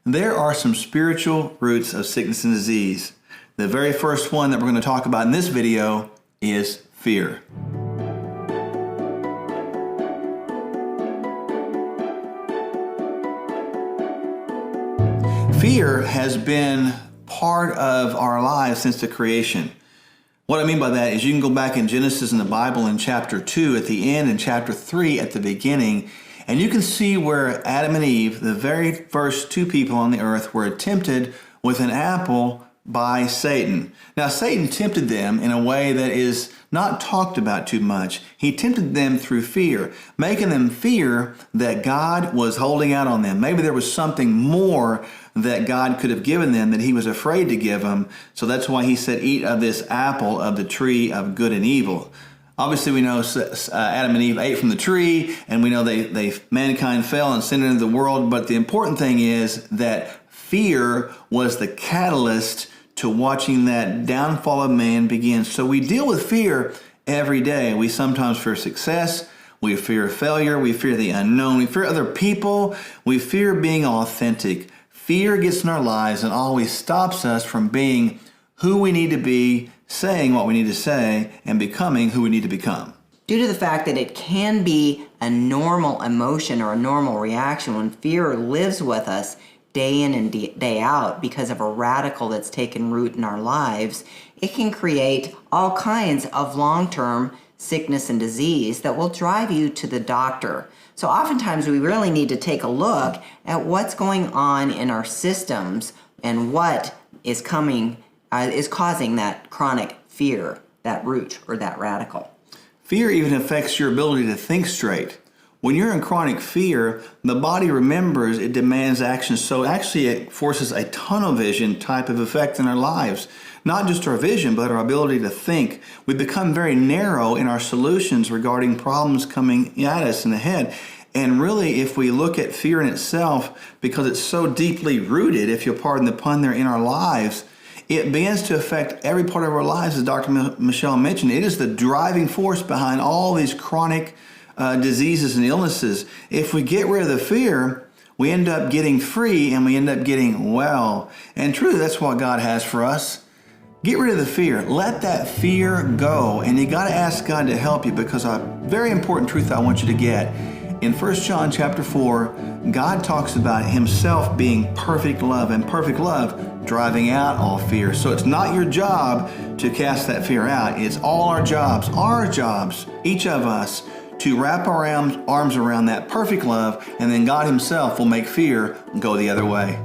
There are some spiritual roots of sickness and disease. The very first one that we're going to talk about in this video is fear. Fear has been part of our lives since the creation. What I mean by that is you can go back in Genesis in the Bible in chapter 2 at the end and chapter 3 at the beginning, and you can see where Adam and Eve, the very first two people on the earth, were tempted with an apple by Satan. Now, Satan tempted them in a way that is not talked about too much. He tempted them through fear, making them fear that God was holding out on them. Maybe there was something more that God could have given them that he was afraid to give them. So that's why he said, eat of this apple of the tree of good and evil. Obviously, we know Adam and Eve ate from the tree, and we know mankind fell and sinned into the world. But the important thing is that fear was the catalyst to watching that downfall of man begin. So we deal with fear every day. We sometimes fear success. We fear failure. We fear the unknown. We fear other people. We fear being authentic. Fear gets in our lives and always stops us from being who we need to be, saying what we need to say, and becoming who we need to become. Due to the fact that it can be a normal emotion or a normal reaction when fear lives with us day in and day out because of a radical that's taken root in our lives, it can create all kinds of long-term sickness and disease that will drive you to the doctor. So oftentimes we really need to take a look at what's going on in our systems and what is causing that chronic fear, that root or that radical. Fear even affects your ability to think straight. When you're in chronic fear, the body remembers, it demands action. So actually it forces a tunnel vision type of effect in our lives. Not just our vision, but our ability to think. We become very narrow in our solutions regarding problems coming at us in the head. And really, if we look at fear in itself, because it's so deeply rooted, if you'll pardon the pun there, in our lives, it begins to affect every part of our lives, as Dr. Michele mentioned. It is the driving force behind all these chronic diseases and illnesses. If we get rid of the fear, we end up getting free and we end up getting well. And truly, that's what God has for us. Get rid of the fear. Let that fear go. And you got to ask God to help you, because a very important truth I want you to get. In 1 John chapter 4, God talks about himself being perfect love, and perfect love driving out all fear. So it's not your job to cast that fear out. It's all our jobs, each of us, to wrap our arms around that perfect love, and then God himself will make fear go the other way.